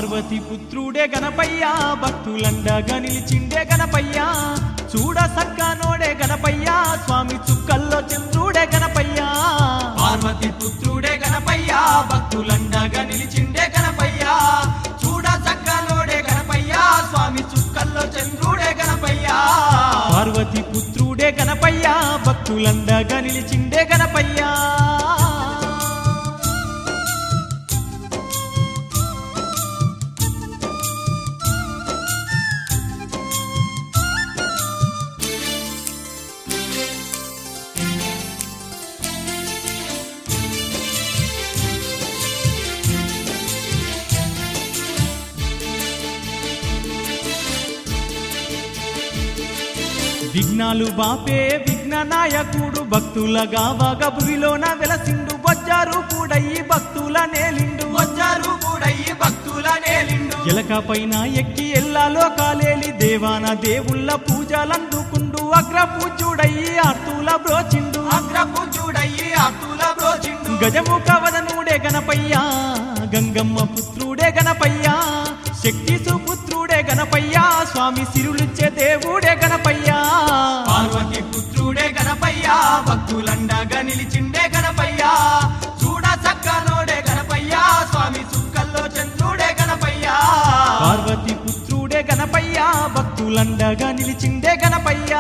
పార్వతి పుత్రుడే గణపయ్య భక్తులండగా నిలిచిండే గణపయ్య చూడ సక్కనోడే గణపయ్య స్వామి చుక్కల్లో చంద్రుడే గణపయ్య పార్వతి పుత్రుడే గణపయ్య భక్తులండగా నిలిచిండే గణపయ్య చూడ సక్కనోడే గణపయ్య స్వామి చుక్కల్లో చంద్రుడే గణపయ్య పార్వతి పుత్రుడే గణపయ్య భక్తులండగా నిలిచిండే గణపయ్య విఘ్నాలు బాపే విఘ్ననాయకుడు భక్తులగా భువిలోన వెలసిండు బొజ్జారు కూడయి భక్తుల నేలిండు బొజ్జారు కూడయి భక్తుల నేలిండు ఎలక పైన ఎక్కి ఎల్లాలో కాలేలి దేవాన దేవుళ్ళ పూజలందుకుండు అగ్ర పూజుడయి ఆర్తుల బ్రోచిండు అగ్ర పూజుడయి ఆర్తుల బ్రోచిండు గజముఖ వదనుడే గణపయ్య గంగమ్మ పుత్రుడే గణపయ్య శక్తి సుపుత్రుడే గణపయ్య స్వామి సిరులిచ్చే దేవుడే గణపయ్య పార్వతి పుత్రుడే గణపయ్య భక్తులండగా నిలిచిండే గణపయ్య చూడ సక్కనోడే గణపయ్య స్వామి చుక్కల్లో చంద్రుడే గణపయ్య పార్వతి పుత్రుడే గణపయ్య భక్తులండగా నిలిచిండే గణపయ్య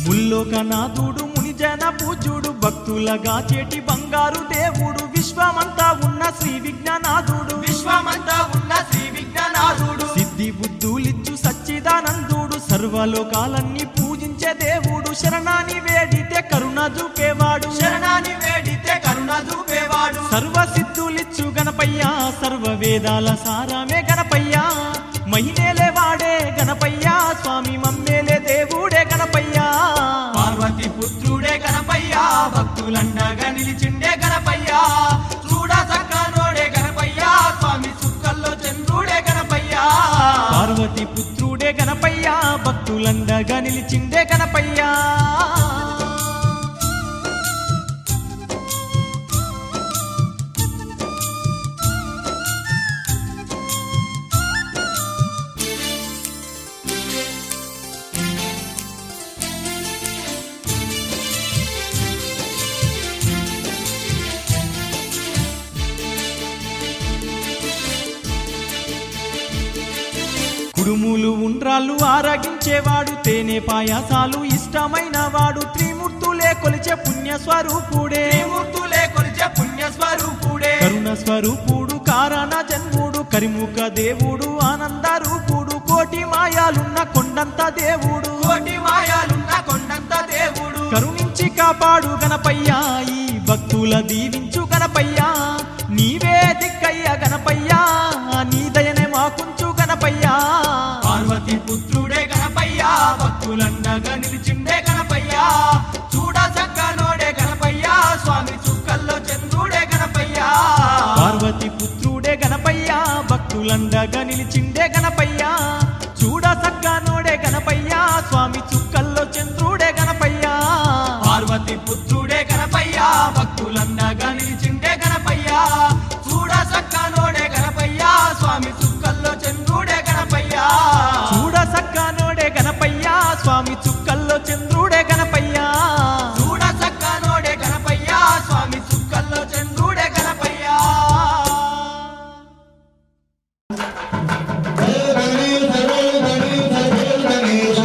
ముల్లోకనాథుడు మునిజన పూజుడు భక్తులగా చేటి బంగారు దేవుడు విశ్వమంతా ఉన్న శ్రీ విజ్ఞానాథుడు విశ్వమంతా ఉన్న శ్రీ విజ్ఞానాథుడు సిద్ధి బుద్ధులిచ్చు సచ్చిదానందుడు సర్వలోకాలన్నీ పూజించే దేవుడు శరణాని వేడితే కరుణ చూపేవాడు శరణాని వేడితే కరుణ చూపేవాడు సర్వ సిద్ధులిచ్చు గణపయ్య సర్వ వేదాల సారమే గణపయ్య మహినేలే వాడే గణపయ్య స్వామి మమ్మేలే దేవుడే గణపయ్య పార్వతి పుత్రుడే గణపయ్య భక్తులండగా నిలిచిండే గణపయ్య చూడ సక్కనోడే గణపయ్య స్వామి చుక్కల్లో చంద్రుడే గణపయ్య పార్వతి పుత్రుడే గణపయ్య భక్తులండగా నిలిచిండే గణపయ్య కుడుములు ఉండ్రాళ్ళు ఆరగించేవాడు తేనె పాయాసాలు ఇష్టమైన వాడు త్రిమూర్తులే కొలిచే పుణ్యస్వరూపుడే త్రిమూర్తులే కొలిచే పుణ్యస్వరూపుడే కరుణ స్వరూపుడు కారణ జన్ముడు కరిముఖ దేవుడు ఆనంద రూపుడు కోటి మాయాలున్న కొండంత దేవుడు కోటి మాయాలున్న కొండంత దేవుడు కరుణించి కాపాడు గణపయ్య ఈ భక్తుల దీవించు గణపయ్య నీవే దిక్కయ్య గణపయ్య నీ దయనే మాకుంచు గణపయ్య పార్వతి పుత్రుడే గణపయ్య భక్తులండగా నిలిచిండే గణపయ్య చూడ సక్కనోడే గణపయ్య స్వామి చుక్కల్లో చంద్రుడే గణపయ్య పార్వతి పుత్రుడే గణపయ్య భక్తులండగా నిలిచిండే గణపయ్య చూడ సక్కనోడే గణపయ్య స్వామి చుక్కల్లో చంద్రుడే గణపయ్య పార్వతి పుత్రుడే గణపయ్య భక్తులండగా నిలిచిండే గణపయ్య చూడ సక్కనోడే గణపయ్య స్వామి చుక్కల్లో చంద్రుడే గణపయ్య చూడ సక్కనోడే గణపయ్య స్వామి చుక్కల్లో చంద్రుడే గణపయ్య చూడ సక్కనోడే గణపయ్య స్వామి చుక్కల్లో చంద్రుడే గణపయ్య గణేశ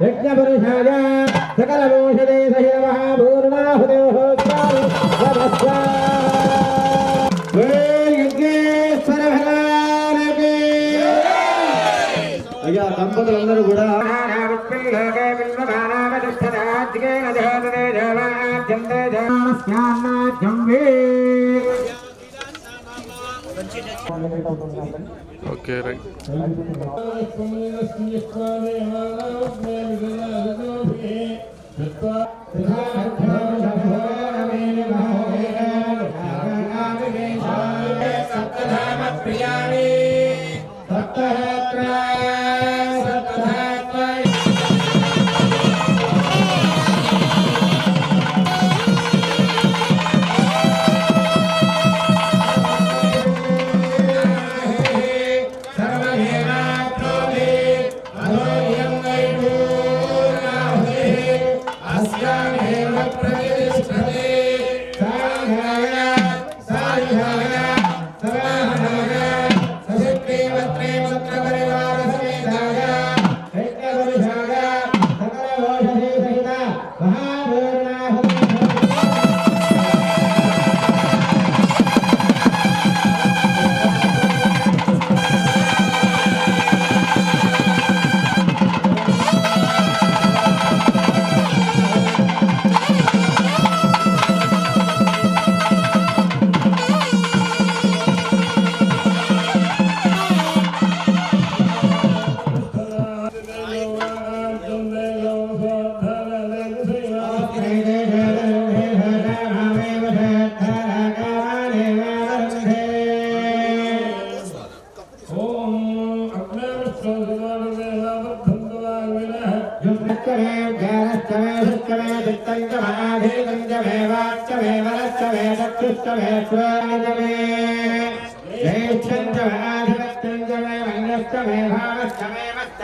यज्ञपुरुषाय सकलभूषणे सहित महाभूर्णाहुतयोः అయ్యా దంపతులందరూ కూడా ఓకే రైట్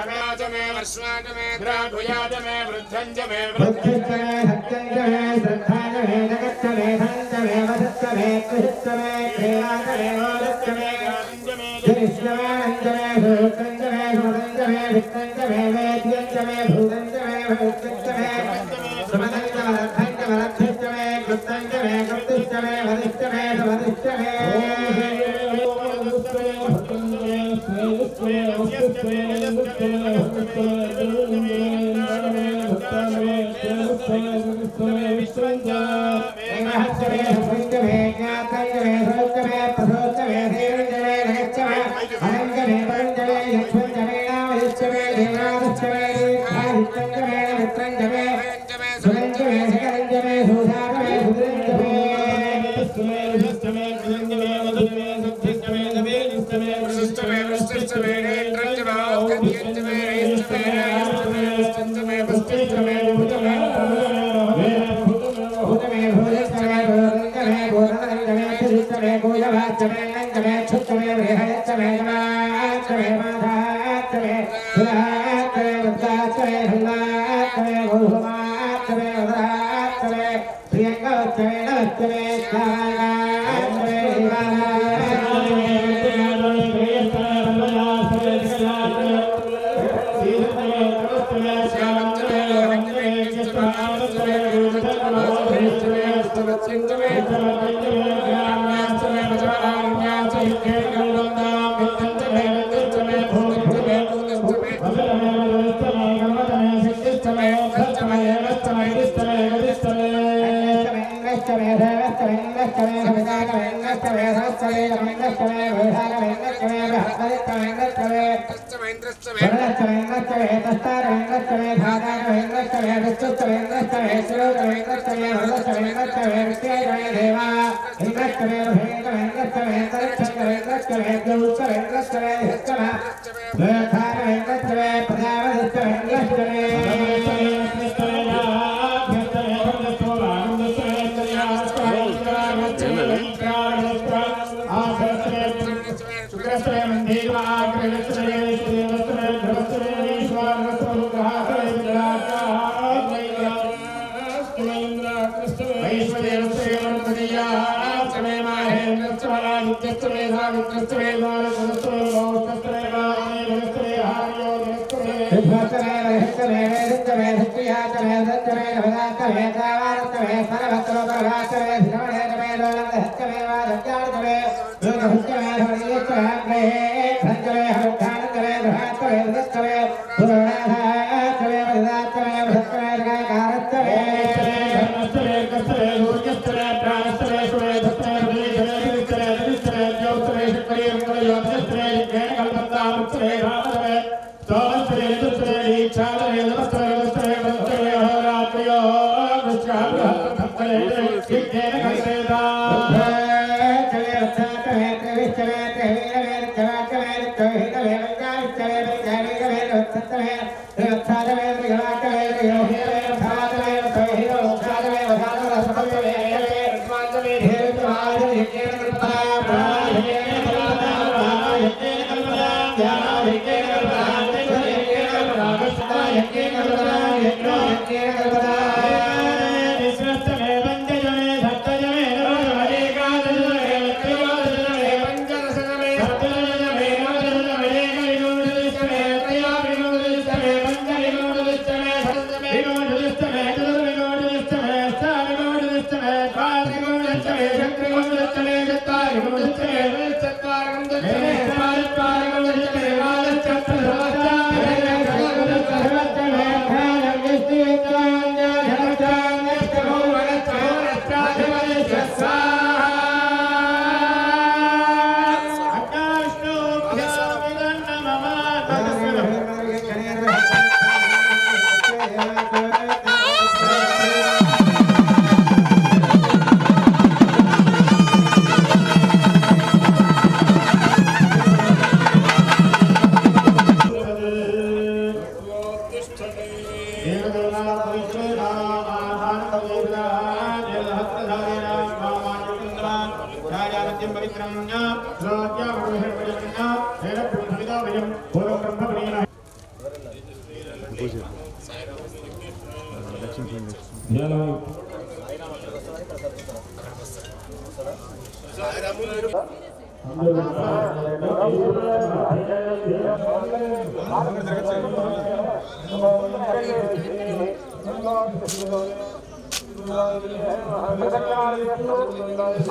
मे वर्ष्माच मे द्राघुयाच मे वृद्धञ्च मे बुद्धिश्च मे सत्यञ्च मे श्रद्धाञ्च मे जगच्च मे धनञ्च मे वधश्च मे कृषिश्च मे क्रीडाच मे मोदश्च मे गिरिश्च मे नञ्च मे भूतञ्च मे सुमदञ्च मे वित्तञ्च मे वेद्यञ्च मे भूतञ्च मे भूतञ्च मे सुमदञ्च वरद्धञ्च वरद्धिश्च मे कृत्तञ्च मे कृत्तिश्च मे वदिश्च मे सुमदिश्च मे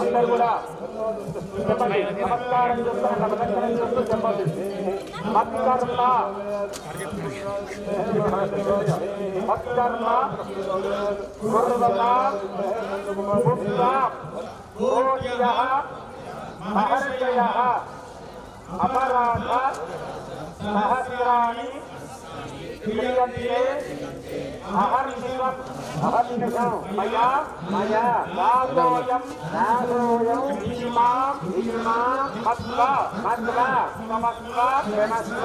అందరూ కూడా చెప్పండి. నమస్కారం చెప్తాను, నమస్కారం చెప్తూ చెప్పండి. మత్కర్మ మత్కర్మ కుర్వత పుత్ర ఓషయః మహర్షయః అపరాధ సహస్రాణి క్రియంతే అహర్నిశం మయా నాగోయం భీమా మత్వ సమస్వ ప్రణస్వ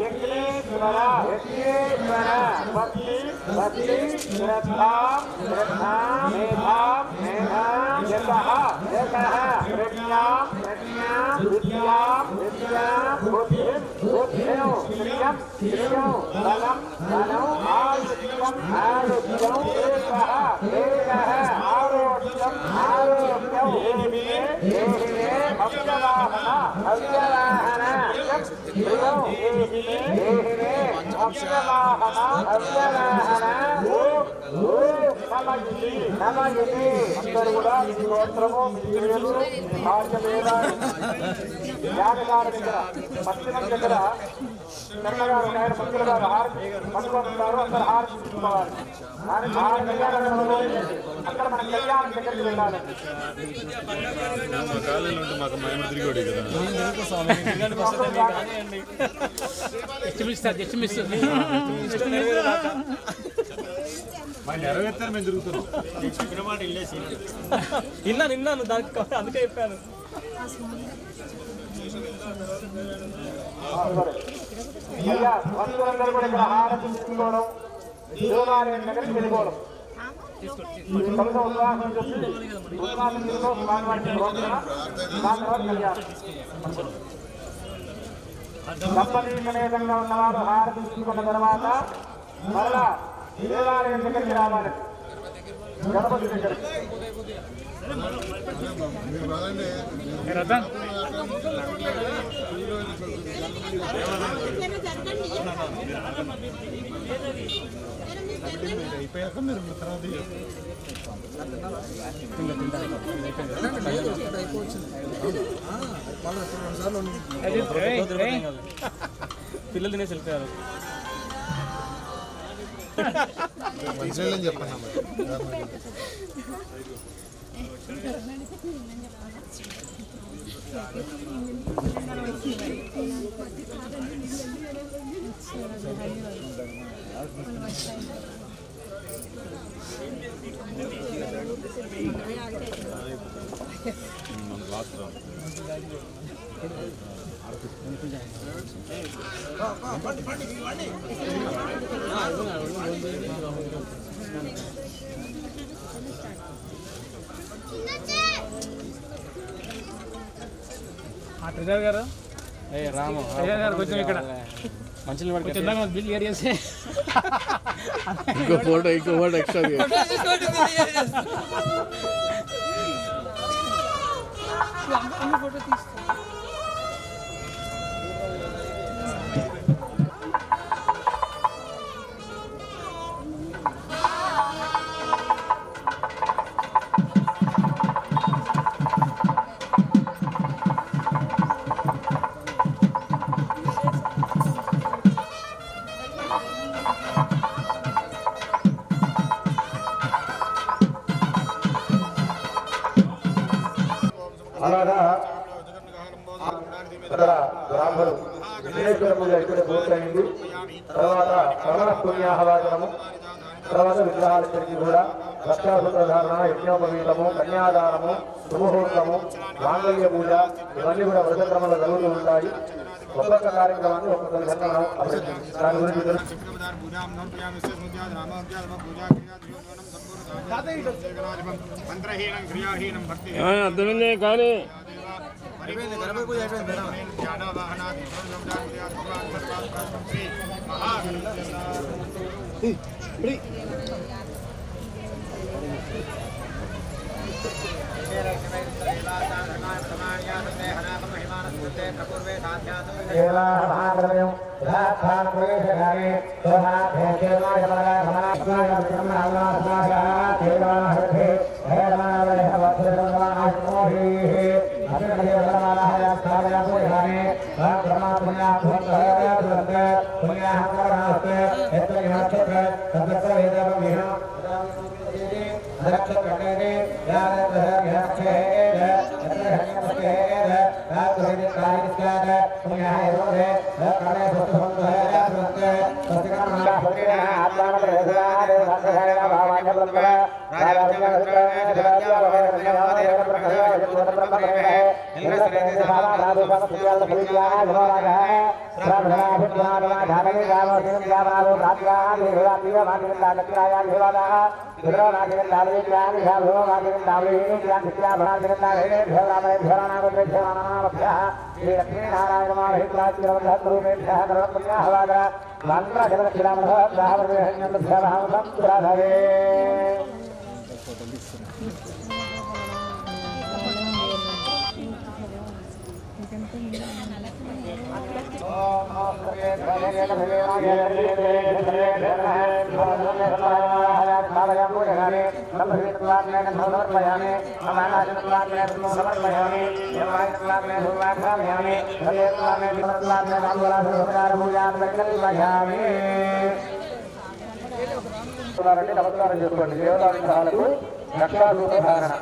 యజ్ఞేశ్వర భక్తి శ్రద్ధా మేధా యశః ప్రజ్ఞా విద్యా బుద్ధిం శ్రియం బలం ఆరోగ్యం అందరూ కూడా స్తోత్రము యాగదారు దగ్గర పశ్చిమం దగ్గర తెల్లగారు ఆయన మంత్రులు గారు హారతి పట్టుకుంటారు. అందరు హారతి తీసుకోవాలి. అక్కడ మన కళ్యాణం దగ్గరికి వెళ్ళాలి. నెరవేర్తారు మేము తిరుగుతున్నాం. విన్నాను దానికి అందుకే చెప్పాను. అయ్యా భక్తులందరూ కూడా ఇక్కడ హారతి తీసుకోవడం, దేవాలయం దగ్గరికి వెళ్ళిపోవడం. కలుష ఉద్వాసన చూసి ఉద్వాసన తీసుకో స్వామివారికి ప్రోక్షణ, దాని తర్వాత కళ్యాణం. దంపతి సమేతంగా ఉన్నవారు హారతి తీసుకున్న తర్వాత మరలా దేవాలయం దగ్గరికి రావాలి. గణపతి దగ్గరికి అయిపోయాక మీరు తర్వాత పిల్లలు తినేసి వెళ్తారు. మంచిగా చెప్పండి. ట్రెజర్ గారు రాము గారు కొంచెం ఇక్కడ మంచి బిల్ క్లియర్ చేసి ఇంకో ఫోటో ఎక్స్ట్రా ఫోటో తీస్తా. అలాగా బ్రాహ్మణులు విఘ్నేశ్వర పూజ ఇక్కడ పూర్తయింది. తర్వాత పుణ్యాహవాచనము, తర్వాత విగ్రహాలకి కూడా రక్షాసూత్రధారణ, యజ్ఞోపవీతము, కన్యాదానము, సుముహూర్తము, మాంగళ్య పూజ ఇవన్నీ కూడా వ్రతక్రమంలో జరుగుతూ ఉంటాయి. ఒక్కొక్క కార్యక్రమాన్ని ఒక్కొక్క విధంగా మనం దాని గురించి మంత్రహీనం క్రియాహీనం భక్తి అర్థమైంది కానీ మహా నమస్కారం చేసుకోండి. దేవతా విగ్రహాలకు రక్షారూప ధారణ.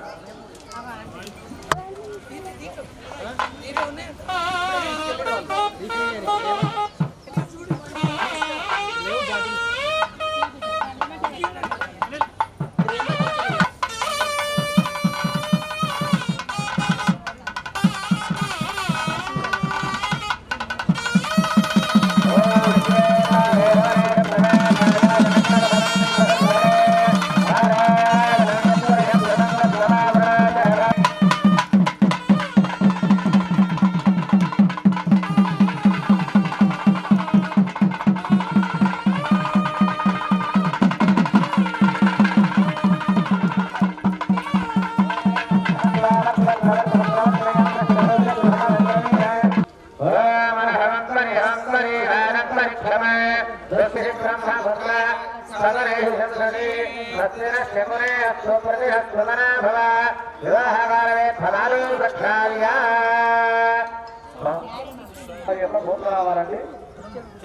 రావాలండి.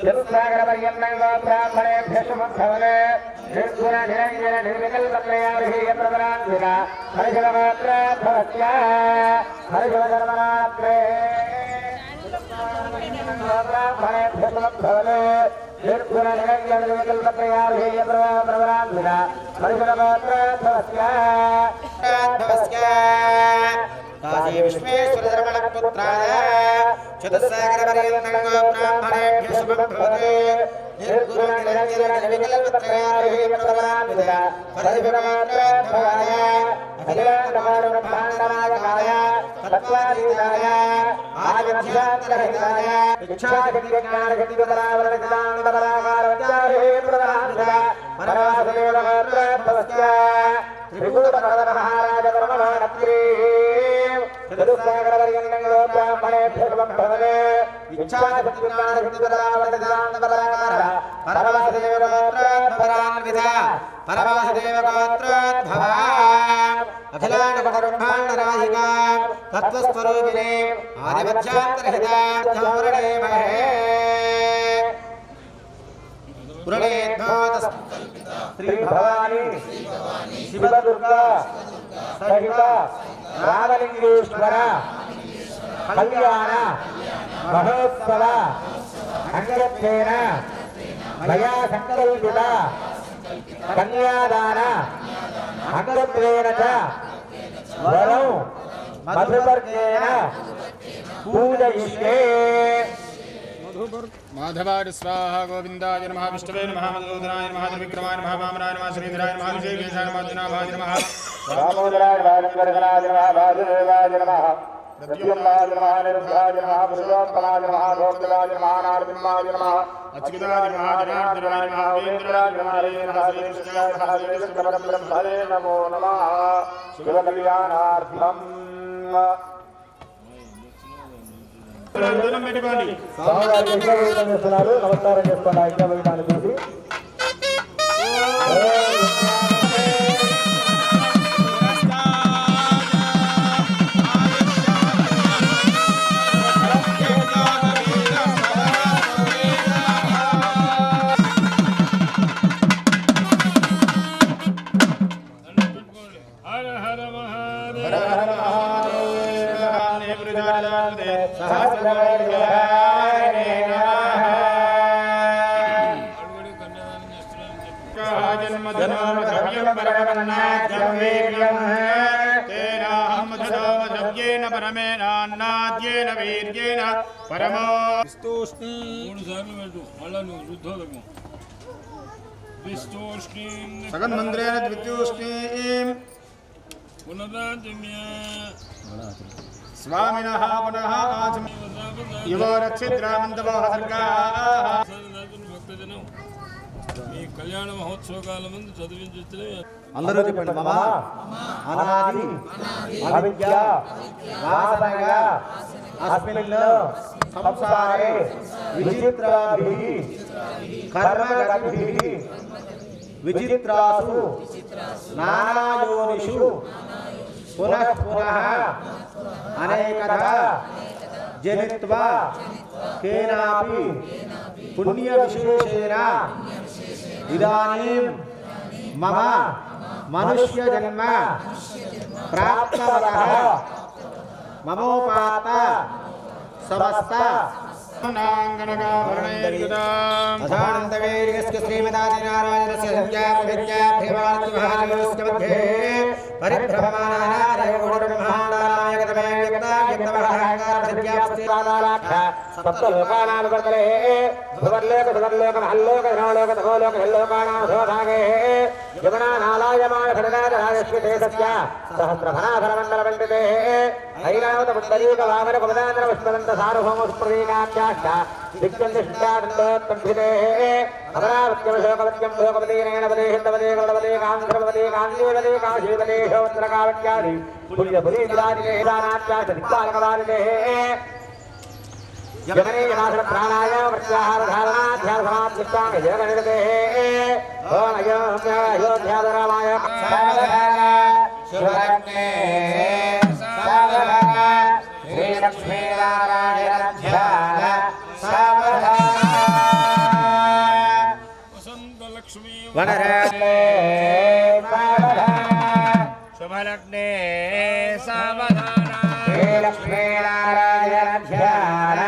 చతుస్సాగర పర్యంతంగా బ్రాహ్మణేభ్య శుభవనే నిర్గుణ నిరంజన నిర్వికల్పత్రయాభిహియప్రవరాన్విత హరిశివమాత్రాద్భవత్య హరిశివధర్మరాత్రే బ్రాహ్మణేభ్య శుభవనే నిర్గుణ నిరంజన నిర్వికల్పత్రయాభిహియప్రవరాన్విత హరిశివమాత్రాద్భవత్య काशी विश्वेश्वर धर्मपुत्राय चतुस्सागर पर्यन्तंगो ब्राह्मणेभ्यः शुभं भवते निर्गुण निरंजन निर्विकल्पत्रयाभिः प्रवरान्वित परिभिरमात्रोद्भवाय अखिलाण्डमानब्रह्माण्डनायकाय तत्त्वातीताय आदिमध्यान्तरहिताय इच्छाशक्तिज्ञानशक्तिपरावरणितान्तपराकारवत्याभिः प्रवरान्वित परमासदेवगोत्रोद्भवस्य त्रिकूटपर्वतमहाराज परममानप्री चतुस्सागरपर्यन्तंगो ब्राह्मणेभ्यः शुभं भवते इच्छाशक्तिज्ञानशक्तिपरावरणितान्तपराकार परमवासुदेवगोत्रोद्भवान्वित परमवासुदेवगोत्रोद्भवा अखिलाण्डब्रह्माण्डनायिका तत्त्वस्वरूपिणे आदिमध्यान्तरहिता पूरणे महे श्री भवानी शिवदुर्गा सहित रामलिंगेश्वर कल्याण महोत्सव अंगत्वेन मया संकल्पित कन्यादान अंगत्वेन च वरौ मधुपर्केण पूजयिष्ये। माधवाय स्वाहा गोविंदाय नमः विष्णवे नमः मधुसूदनाय नमः त्रिविक्रमाय नमः वामनाय नमः श्रीधराय नमः ऋषिकेशाय नमः दिनाभाय नमः दामोदराय वायुंकरगणाय नमः वासुदेवाय नमः प्रद्युम्नाय नमः निरुद्धाय नमः पुरुषोत्तमाय नमः गोविन्दाय नमः नारसिंहाय नमः अच्युताय नमः जनार्दनाय नमः गोविन्दाय नमः श्रीकृष्णाय नमः श्रीकृष्णपरब्रह्मणे नमो नमः शिवकल्याणार्थम् దండం పెట్టుకోండి. స్వామివారికి యజ్ఞోపవీతం చేస్తున్నారు. నమస్కారం చేసుకోండి. ఆ యజ్ఞోపవీతాన్ని చూసి హర హర మహాదేవ హర హర మహాదేవ ప్రజారాధే జన్మధనోర్మధవ్యం పరమన్నాద్యం వీర్యం తేనాహమధనోమధవ్యేన పరమేనాన్నాద్యేన వీర్యేన పరమో స్తూష్ణీ 3 సార్లు పెట్టు మళ్ళా నువ్వు శుద్ధోదకం విస్తోష్ణీం సగన్మంత్రేణ ద్వితూష్ణీం పునరాజమ్య స్వామినః పునః ఆచమ యువో రక్షిద్రామంతవో సర్గాః భక్తజనం ఈ కళ్యాణ మహోత్సవ కాలం ముందు చదివించే అందరూ చెప్పండి. మమ అనాది అవిద్య వాసనగా అస్మిన్ సంసారే విచిత్రాభిః కర్మగతిభిః విచిత్రాసు నానాయోనిషు పునః పునః అనేకధా జనిత్వా కేనాపి పుణ్య విశేషేణ ఇదానీం మమ మనుష్య జన్మ ప్రాప్తవతః మమోపాత సమస్త అధానందవేర్యస్య శ్రీమదాదినారాయణస్య సంఖ్యాభిజ్ఞాభిమానస్య మధ్యే పరిభ్రమమానాదయోడబ్రహ్మాండానాయకతమే వ్యక్తావ్యక్తమహాకారసంఖ్యాప్తిరాదాలాఖ్య సప్తలోకానానువర్తలే భువర్లోక సువర్లోక మహల్లోక ధనోలోక తపోలోక హల్లోకానాం శోభాగే యమునానాలాయమాన ఖడ్గాదరాజస్మితే సత్య సహస్రఫలాధరమండల పండితే ఐరావత పుండరీక వామన పుమదాంధ్ర పుష్పదంత సార్వభౌమ సుప్రదీకాఖ్యాష్ట దిక్కందిష్టానందోత్కంఠితే అమరావత్యం శోకవత్యం శోకపతీరేణ పదే హిందపదే గౌడపదే కాంధ్రపదే కాందీపదే కాశీపదే శోత్రకావత్యాది పుణ్యపురీదాదినాఖ్యాష్ట దిక్పాలకవాదితే యమనే యమాసన ప్రాణాయామ ప్రత్యాహార ధారణా ధ్యాన సమాధిష్టాంగ యోగనిరతే ఓం అయోధ్యాధరామాయ శుభరత్నే సావధాన శ్రీ లక్ష్మీనారాయణ ధ్యాన సావధాన వసంత లక్ష్మీ వనరత్నే సావధాన శుభలగ్నే సావధాన శ్రీ లక్ష్మీనారాయణ ధ్యాన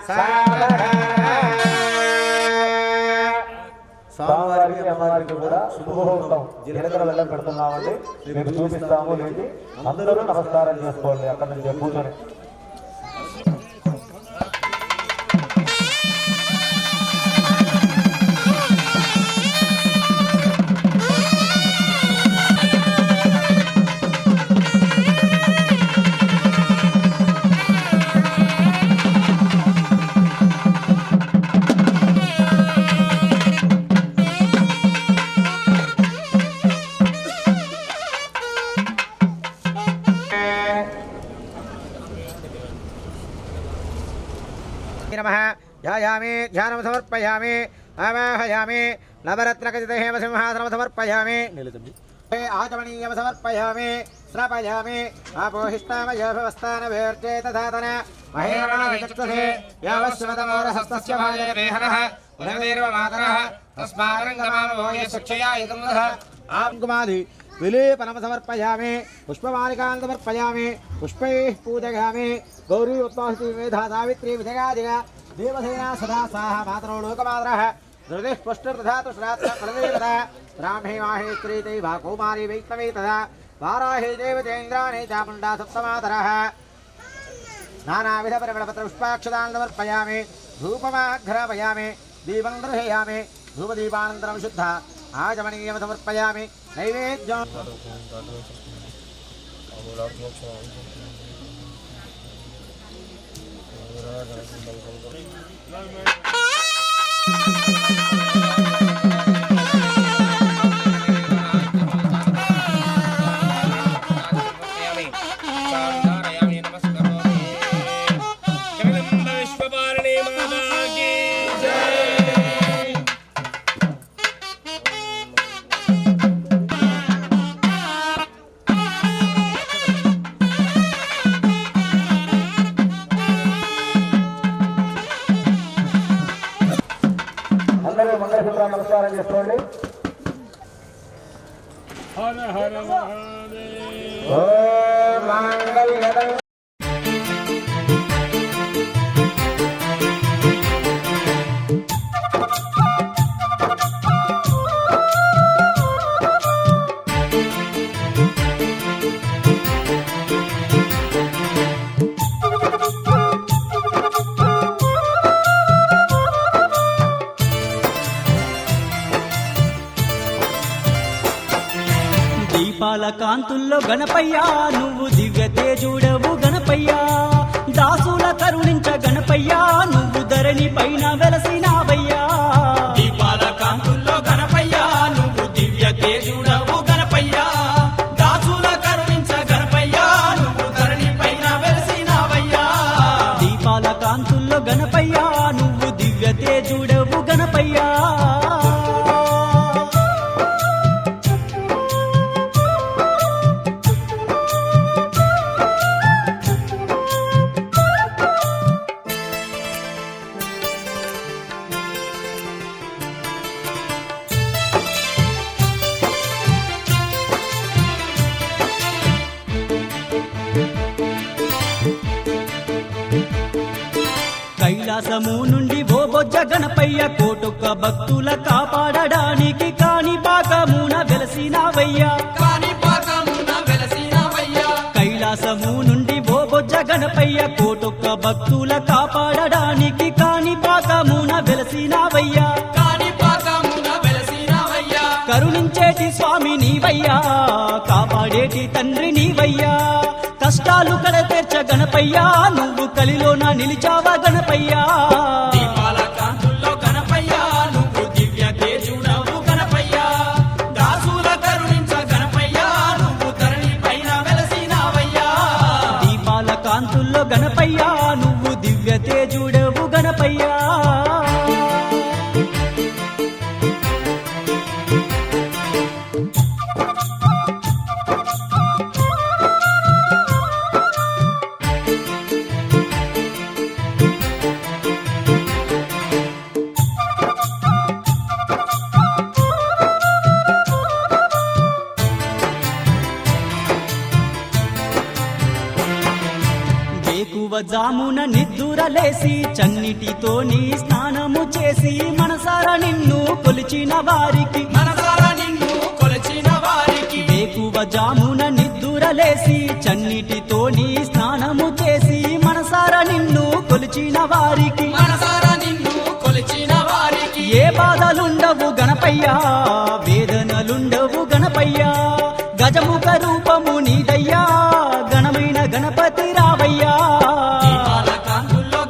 సావధాన స్వామివారికి అమ్మవారికి కూడా శుభముహూర్తం జీలకర్ర వెళ్ళం పెడుతున్నామండి. మీకు చూపిస్తాము. లేచి అందరూ నమస్కారం చేసుకోండి. అక్కడ నుంచి కూర్చొని नमः ध्यायामि ध्यानं समर्पयामि आवाहयामि नवरत्नखचितहेम सिंहासनं समर्पयामि आचमनीयं समर्पयामि स्नापयामि आपोहिष्टामयोभवस्थानभेर्चे तथातन महेरणचक्षुषे यावश्यवतमोरहस्तस्य भाजरेहनः उदवीर्वमातरः तस्मारङ्गमामभूय शिक्षया इदं आङ्कुमादि विलेपनं समर्पयामि पुष्पमालिकान् समर्पयामि पुष्पैः पूजयामि गौरी उत्तमस्ति मेधा सावित्री विजयादिगा देवसेना सदा साह मातरो लोकमातरः धृतिः पुष्टिर्दधातु श्रात्ता फलदेवता ब्राह्मी माहेश्वरी दैवा कौमारी वैष्णवी तथा वाराही देवतेन्द्राणी चामुण्डा सप्तमातरः नानाविधपरिमलपत्रपुष्पाक्षतान् समर्पयामि धूपमाघ्रापयामि दीपं दर्शयामि धूपदीपानन्तरं शुद्धा आचमनीयं समर्पयामि नैवेद्यं సాధారయామి ఓం మాంగళ్యదం దీపాల కాంతుల్లో గణపయ్యా నువ్వు దివ్య తేజుడవు గణపయ్యా దాసుల కరుణించ గణపయ్యా నువ్వు ధరణి పైన వెలసినావయ్యా దీపాల కాంతుల్లో గణపయ్యా నువ్వు దివ్య తేజుడవు గణపయ్యా దాసుల కరుణించ గణపయ్యా నువ్వు ధరణి పైన వెలసినావయ్యా దీపాల కాంతుల్లో గణపయ్యా నువ్వు దివ్య తేజుడవు గణపయ్యా కైలాసము నుండి ఓ బొజ్జ గణపయ్య కోటొక్క భక్తుల కాపాడడానికి కాని పాకమున వెలసినావయ్యా కైలాసము నుండి ఓ బొజ్జ గణపయ్య కోటొక్క భక్తుల కాపాడడానికి కాని పాకమున వెలసినావయ్యా కరుణించేటి స్వామి నీవయ్యా కాపాడేటి తండ్రి నీవయ్యా కష్టాలు కడతీర్చ గణపయ్యా నువ్వు కలిలోన నిలిచావా గణపయ్యా దీపాల కాంతుల్లో గణపయ్యా నువ్వు దివ్య తేజుడవు గణపయ్యా దాసుల కరుణించ గణపయ్యా నువ్వు ధరణి పైన వెలసినావయ్యా దీపాల కాంతుల్లో గణపయ్యా నువ్వు దివ్య తేజుడవు గణపయ్యా జామున నిద్దురలేసి చన్నిటితోని స్నానము చేసి మనసారా నిన్ను కొలిచిన వారికి వేకువ జామున నిద్దురలేసి చన్నిటితోని స్నానము చేసి మనసారా నిన్ను కొలిచిన వారికి ఏ బాధలుండవు గణపయ్యా వేదనలుండవు గణపయ్యా గజముఖ రూపము నీదయ్యా గణమైన గణపతి రావయ్యా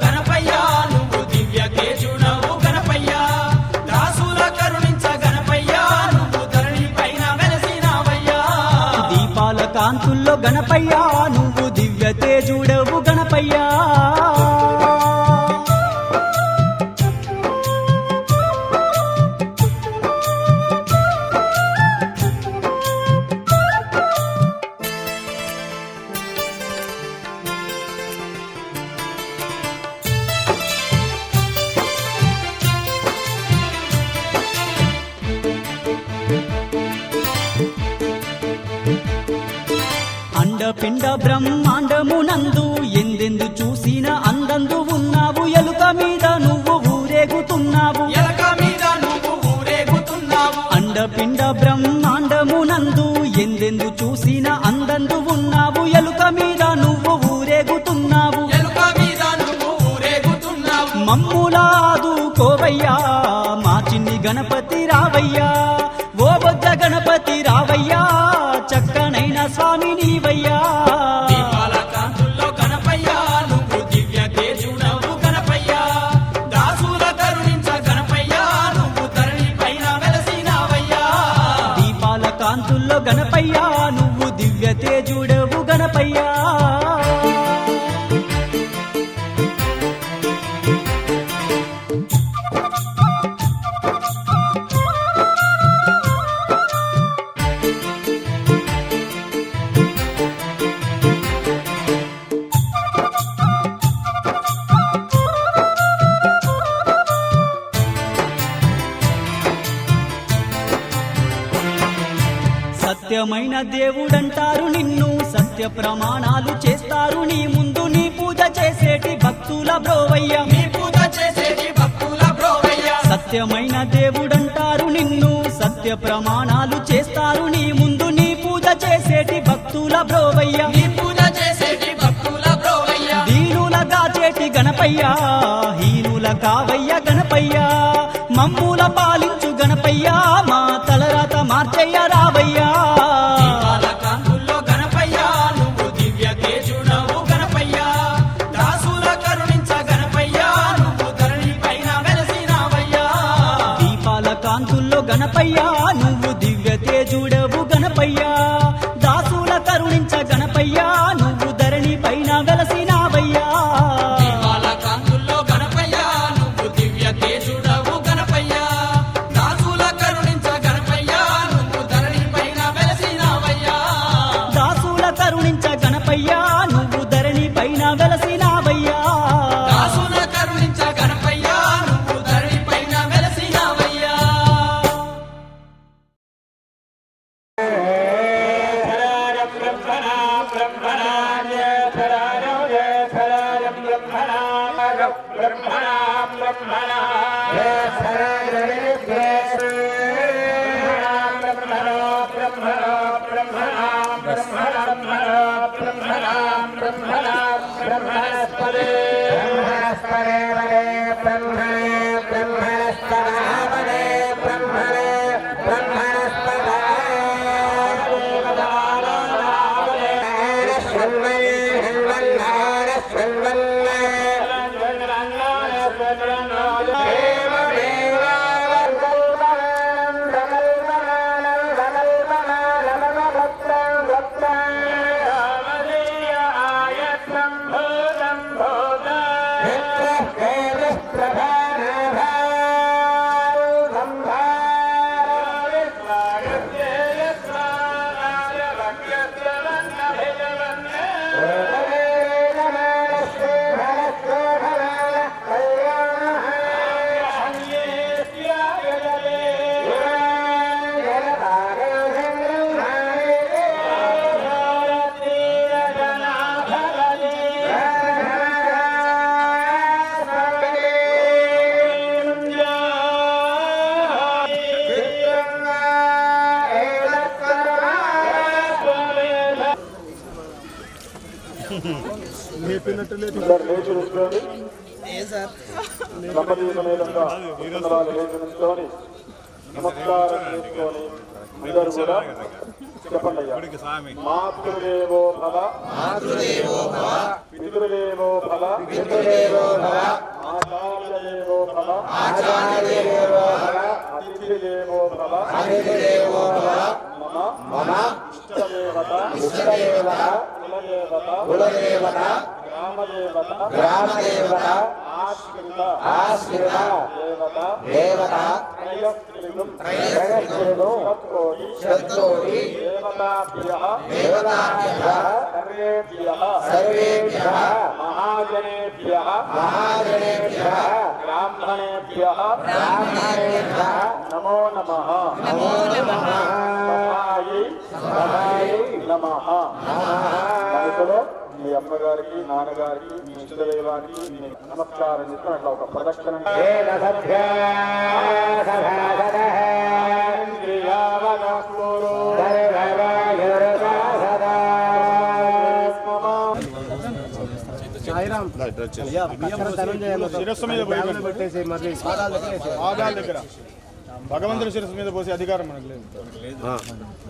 గణపయ్యా నువ్వు దివ్య తేజుడవు గణపయ్యా దాసుల కరుణించ గణపయ్యా నువ్వు ధరణి పైన వెలసినావయ్యా దీపాల కాంతుల్లో గణపయ్యా నువ్వు దివ్య తేజుడవు గణపయ్యా అండపిండ బ్రహ్మాండమునందు ఎందెందు చూసిన అందందు ఉన్నావు ఎలుక మీద నువ్వు ఊరేగుతున్నావు అండపిండ బ్రహ్మాండమునందు ఎందెందు చూసిన అందందు ఉన్నావు ఎలుక మీద నువ్వు ఊరేగుతున్నావు మమ్ములాదు కోవయ్యా మా చిన్ని గణపతి రావయ్యా ఓ బొజ్జ గణపతి రావయ్యా చక్కనైన స్వామి నీవయ్యా దీపాల కాంతుల్లో గణపయ్యా నువ్వు దివ్య తేజుడవు గణపయ్యా దాసుల కరుణించ గణపయ్యా నువ్వు ధరణి పైన వెలసినావయ్యా దీపాల కాంతుల్లో గణపయ్యా నువ్వు దివ్య తేజుడవు గణపయ్యా సత్యమైన దేవుడంటారు నిన్ను సత్య ప్రమాణాలు చేస్తారు నీ ముందు నీ పూజ చేసేటి భక్తుల బ్రోవయ్య నీ పూజ చేసేటి భక్తుల బ్రోవయ్య సత్యమైన దేవుడంటారు నిన్ను సత్య ప్రమాణాలు చేస్తారు నీ ముందు నీ పూజ చేసేటి భక్తుల బ్రోవయ్య నీ పూజ చేసేటి భక్తుల బ్రోవయ్య దీనులగా చేటి గణపయ్య హీనుల కావయ్య గణపయ్య మమ్ముల పాలించు గణపయ్య మా తలరాత మార్చయ్య రావయ్యా కాంతుల్లో గణపయ్య నువ్వు దివ్య తేజుడవు గణపయ్య దాసుల కరుణించ గణపయ్య నువ్వు ధరణి పైన వెలసినావయ్యా దీపాల కాంతుల్లో గణపయ్య నువ్వు దివ్య తేజుడవు గణపయ్య దాసుల కరుణించ గణపయ్య నువ్వు ధరణి పైన వెలసినావయ్యా దీపాల కాంతుల్లో గణపయ్య నువ్వు దివ్య తేజుడవు గణపయ్య దాసుల కరుణించ గణపయ్య నువ్వు ధరణి పైన వెలసినావయ్యా దాసుల కరుణించ గణపయ్య నువ్వు ధరణి పైన వెలసినావయ్యా దాసుల కరుణించ గణపయ్య నువ్వు ధరణి పైన వెలసినావయ్యా నమస్కారం చేసుకొని అందరూ కూడా చెప్పండి. మాతృదేవో భవ పితృదేవో భవ ఆచార్యదేవో భవ అతిథిదేవో భవ మమ ఇష్టదేవత కులదేవత గ్రామదేవత ఆశ్రిత దేవత శతకోటి దేవతాభ్యః సర్వేభ్యః మహాజనేభ్యః బ్రాహ్మణేభ్యః నమో నమః సహాయి నమః. మీ అమ్మగారికి నాన్నగారికి మీ ఇష్టదైవానికి నమస్కారం చేస్తాను. అట్లా ఒక ప్రదక్షిణ శిరస్సు మీద పాదాల దగ్గర భగవంతుడి శిరస్సు మీద పోసే అధికారం మనకు లేదు.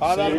పాదాలు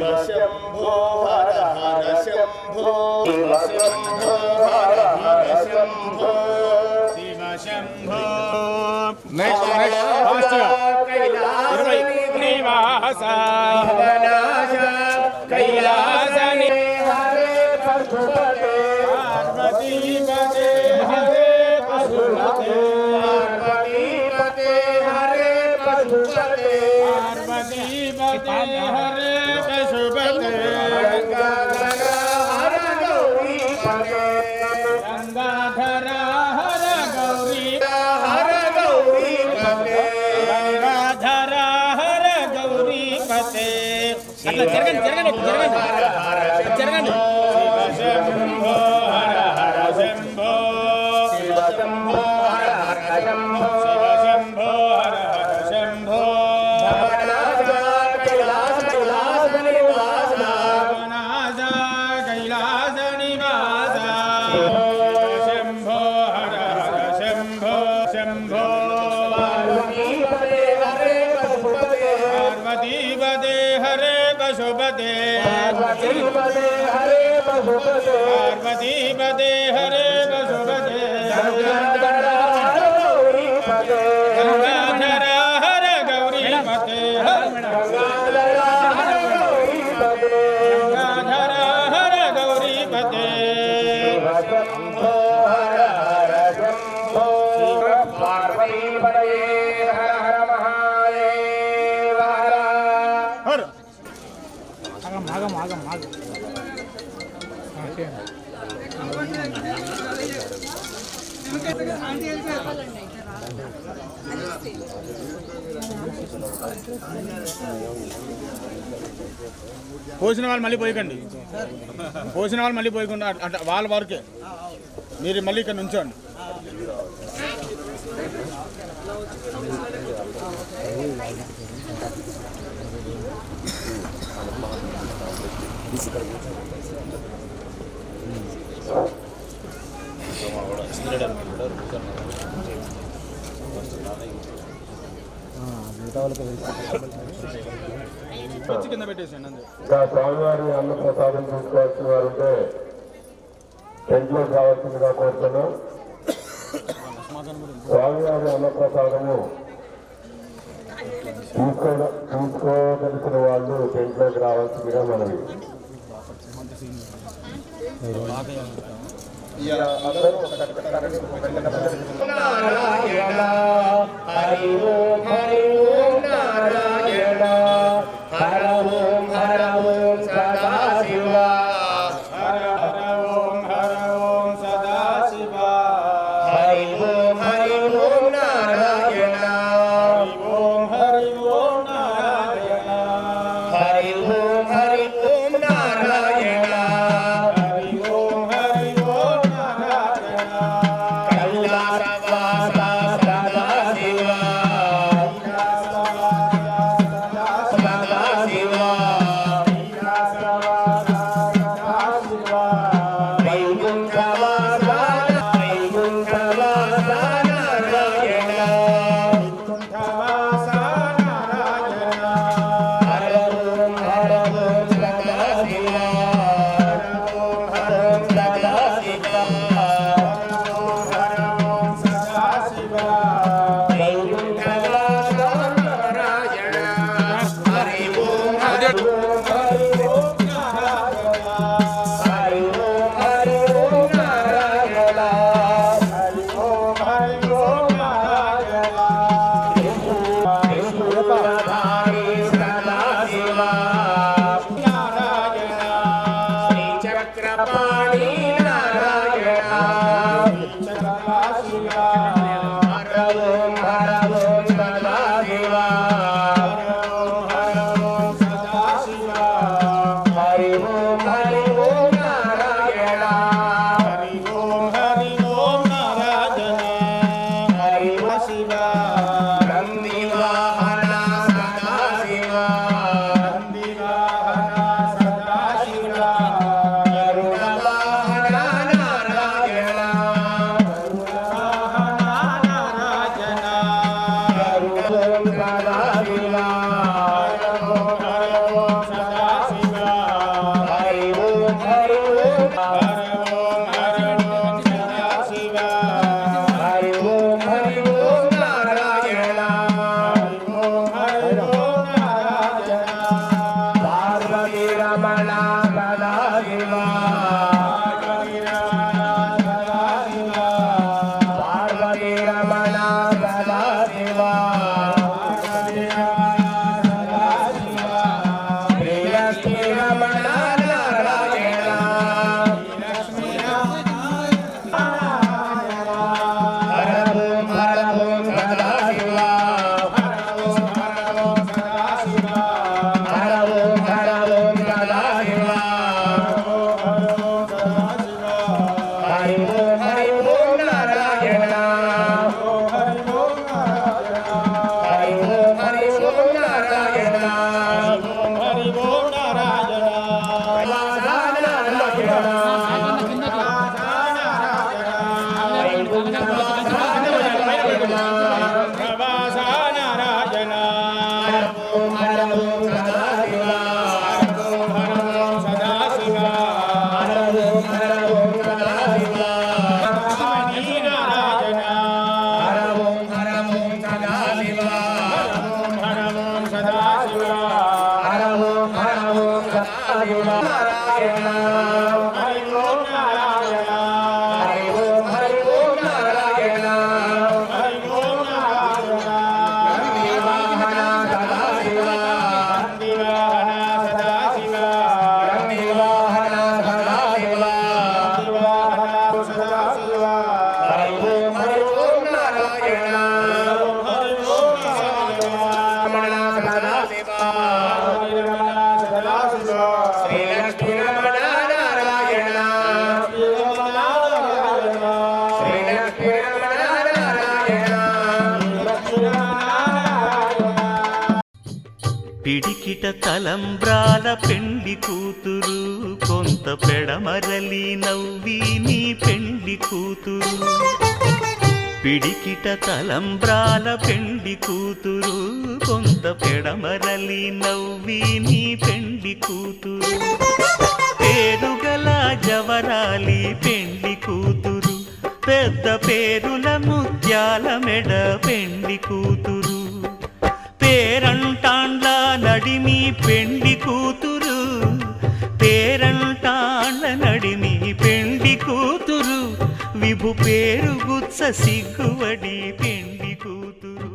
జరగండి జరగండి. శివ శంభో హర హర శంభో శివ శంభో హర హర శంభో శివ శంభో హర హర శంభో కైలాస కైలాస నివాస నాథ కైలాస నివాస శంభో హర హర శంభో శంభో పార్వతీపదే హరే పశుపతే పార్వతీపదే హరే పశుపతే పార్వతీపదే హరే పశుపతే పార్వతీపదే హరే పశుపతే గంగాధర హర గౌరీపదే గంగాధర హర గౌరీపతే గంగాధర హర గౌరీపదే గంగాధర హర గౌరీపతే శంభో హర హర శంభో పార్వతీపదే హర హర మహాదేవ హర పోసిన వాళ్ళు మళ్ళీ పోయకండి. పోసిన వాళ్ళు మళ్ళీ పోయకుండా అట్లా వాళ్ళ వరకే మీరు మళ్ళీ ఇక్కడ నుంచోండి. కింద పెట్టేసాను అంతే. స్వామివారి అన్న ప్రసాదం తీసుకోవాల్సిన వారుంటే టెంట్లో కావాల్సిందిగా కోరుతున్నాం. స్వామివారి అన్న ప్రసాదము తీసుకోదలిసిన వాళ్ళు టెంట్లోకి రావాల్సిందిగా మనవి. నారాయణ హరి ఓం హరి ఓం నారాయణ హర ఓం సదాశివ హర హర ఓం సదాశివ హరి ఓం నారాయణ హరి ఓం నారాయణ హరి ఓం నారాయణ హరి ఓం నారాయణ కైలాసవాస సదాశివ సదాశివ వైకుంఠవాస వైకుంఠవాస నారాయణ వాస నారాయణ హర ఓం సదాశివ హర ఓం సదాశివ సదాశివ వైకుంఠవాస నారాయణ హరి ఓం హరి ఓం నారాయణ త్రిశూలధారి సదాశివ శ్రీచక్రపాణి నారాయణ హర ఓం సదాశివ హరి ఓం నారాయణ హరి నంది వాహన సదాశివ గరుడ వాహన నారాయణ గరుడ ఓం సదాశివ హరి ఓం హరి ఓం నారాయణ పార్వతీ రమణ సదాశివ పార్వతీ రమణ సదాశివ శ్రీలక్ష్మీ రమణ నారాయణ పిడికిట తలంబ్రాల పెండ్లి కూతురు కొంత పెడమరలి నవ్వి నీ పెండ్లి కూతురు పిడికిట తలంబ్రాల పెండ్లి కూతురు కొంత పెడమరలి నవ్వి నీ పెండ్లి కూతురు పేరుగల జవరాలి పెండ్లి కూతురు పెద్ద పేరుల ముత్యాల మెడ పెండ్లి కూతురు పేరంటాండ్ల నడిమి పెండ్లి కూతురు పేరంటాండ్ల నడిమి పెండ్లి కూతురు విభు పేరు గుత్స సిగ్గువడి పెండ్లి కూతురు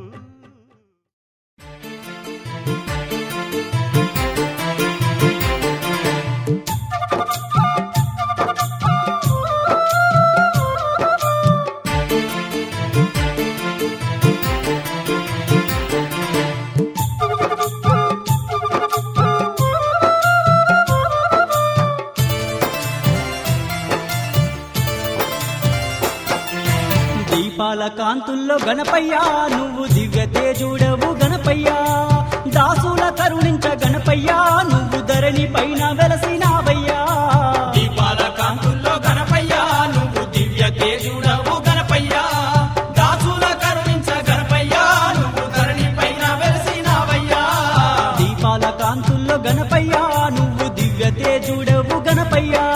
దీపాల కాంతుల్లో గణపయ్యా నువ్వు దివ్య తేజుడవు గణపయ్యా దాసుల కరుణించ గణపయ్యా నువ్వు ధరణి పైన వెలసినావయ్యా దీపాల కాంతుల్లో గణపయ్యా నువ్వు దివ్య తేజుడవు గణపయ్యా దాసుల కరుణించ గణపయ్యా నువ్వు ధరణి పైన వెలసినావయ్యా దీపాల కాంతుల్లో గణపయ్యా నువ్వు దివ్య తేజుడవు గణపయ్యా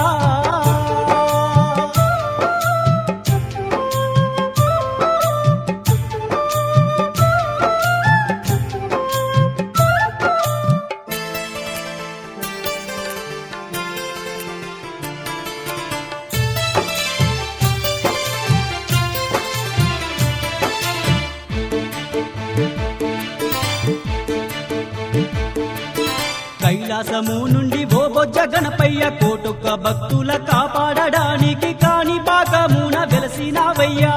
కైలాసము నుండి ఓ బొజ్జ గణపయ్య కోటొక్క భక్తుల కాపాడడానికి కాణిపాకమున వెలసినావయ్యా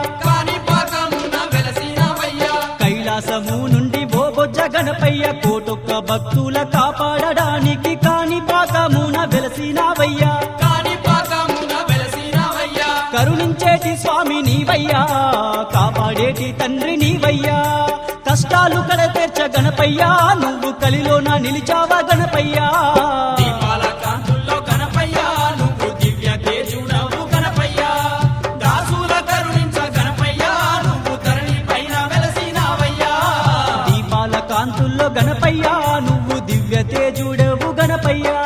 కైలాసము నుండి ఓ బొజ్జ గణపయ్య కోటొక్క భక్తుల కాపాడడానికి కాణిపాకమున వెలసినావయ్యా కరుణించేటి స్వామి నీవయ్యా కాపాడేటి తండ్రి నీవయ్యా కష్టాలు కడతీర్చ గణపయ్యా నువ్వు కలిలోన నిలిచావా గణపయ్యా దీపాల కాంతుల్లో గణపయ్యా నువ్వు దివ్య తేజుడవు గణపయ్యా దాసుల కరుణించ గణపయ్యా నువ్వు ధరణి పైన వెలసినావయ్యా దీపాల కాంతుల్లో గణపయ్యా నువ్వు దివ్య తేజుడవు గణపయ్యా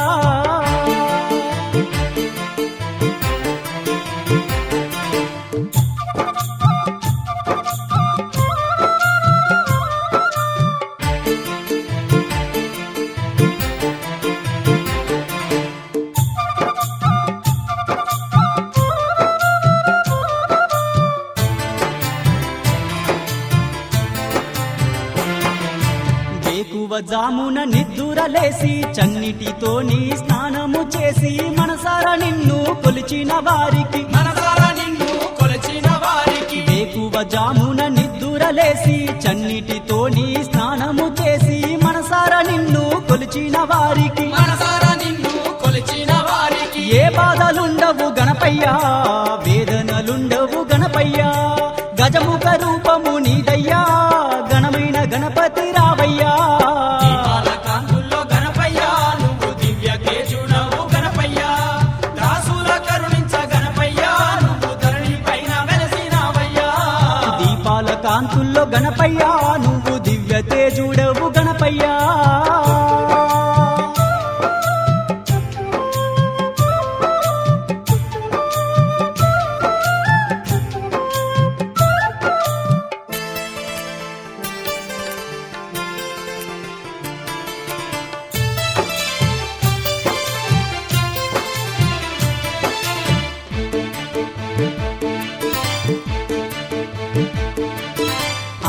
జామున నిద్దురలేసి చన్నిటితో నీ స్నానము చేసి మనసారా నిన్ను కొలిచిన వారికి వేకువ జామున నిద్దురలేసి చన్నిటితో నీ స్నానము చేసి మనసారా నిన్ను కొలిచిన వారికి ఏ బాధలుండవు గణపయ్యా వేదనలుండవు గణపయ్యా గజముఖ రూపము నీదయ్యా గణమైన గణపతి రావయ్యా కాంతుల్లో గణపయ్యా నువ్వు దివ్య తేజుడవు గణపయ్యా దాసుల కాంతుల్లో గణపయ్యా నువ్వు దివ్య తేజుడవు గణపయ్యా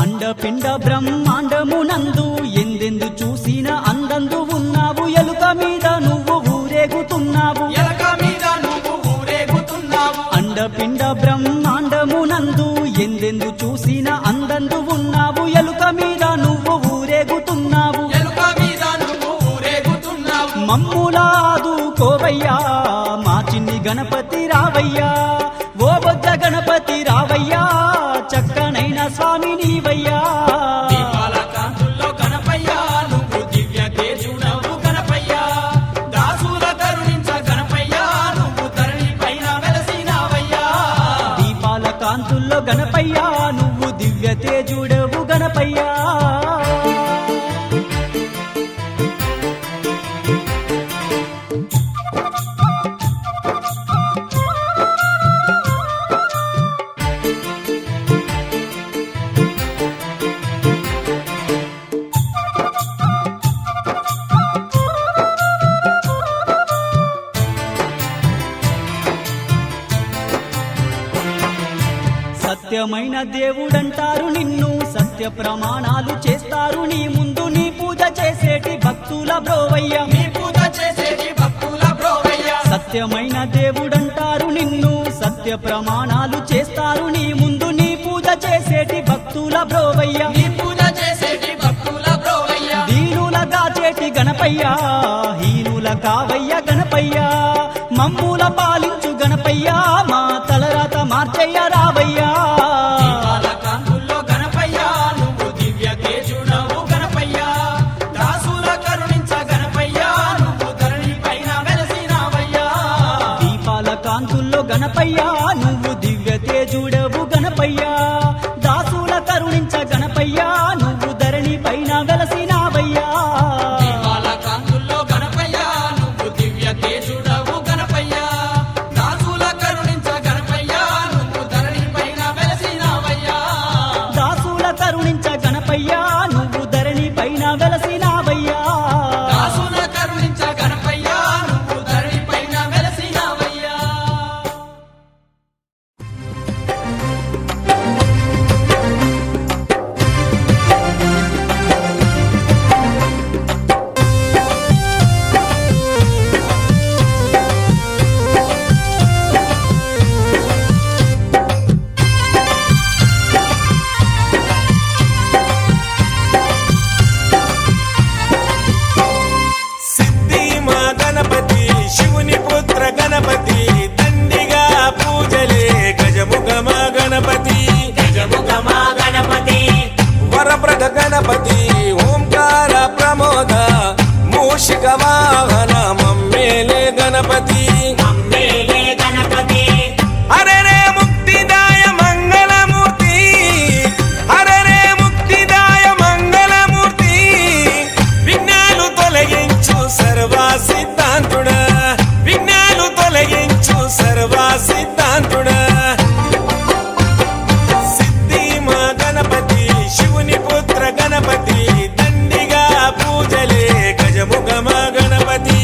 అండపిండ బ్రహ్మాండమునందు ఎందెందు చూసిన అందందు ఉన్నావు ఎలుక మీద నువ్వు ఊరేగుతున్నావు అండపిండ బ్రహ్మాండమునందు ఎందెందు చూసిన అందందు ఉన్నావు ఎలుక మీద నువ్వు ఊరేగుతున్నావు మమ్ములాదు కోవయ్యా మా చిన్ని గణపతి రావయ్యా ఓ బొజ్జ గణపతి రావయ్యా చక్కనైన స్వామి నీవయ్యా దీపాల కాంతుల్లో గణపయ్యా నువ్వు దివ్య తేజుడవు గణపయ్యా సత్యమైన దేవుడంటారు నిన్ను సత్య ప్రమాణాలు చేస్తారు నీ ముందు నీ పూజ చేసేటి భక్తుల బ్రోవయ్య సత్యమైన దేవుడంటారు నిన్ను సత్య ప్రమాణాలు చేస్తారు నీ ముందు నీ పూజ చేసేటి భక్తుల బ్రోవయ్య దీనులగా చేటి గణపయ్యా హీనుల కావయ్య గణపయ్యా మమ్ముల పాలించు గణపయ్యా మా తలరాత మార్చయ్య రావయ్యా దీపాల కాంతుల్లో గణపయ్యా నువ్వు దివ్య తేజుడవు గణపయ్యా దాసుల కరుణించ గణపయ్యా నువ్వు ధరణి పైన వెలసినావయ్యా దాసుల కరుణించ గణపయ్యా నువ్వు ధరణి పైన వెలసినావయ్యా గణపతి ఓంకార ప్రమోద మూషిక వాహన మమ్మేలే గణపతి హరే రే ముక్తిదాయ మంగళమూర్తి హరే రే ముక్తిదాయ మంగళమూర్తి విఘ్నాలు తొలగించు సర్వ సిద్ధాంతుడా విఘ్నాలు తొలగించు సర్వ సిద్ధాంతుడా గణపతి దండిగా పూజలే గజముఖమ గణపతి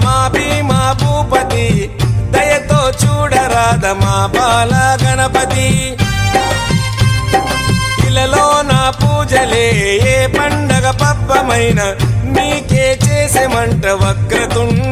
మా భీమా భూపతి దయతో చూడరాద మా బాల గణపతి ఇలలో నా పూజలే ఏ పండగ పబ్బమైన నీకే చేసేమంట వక్రతుండ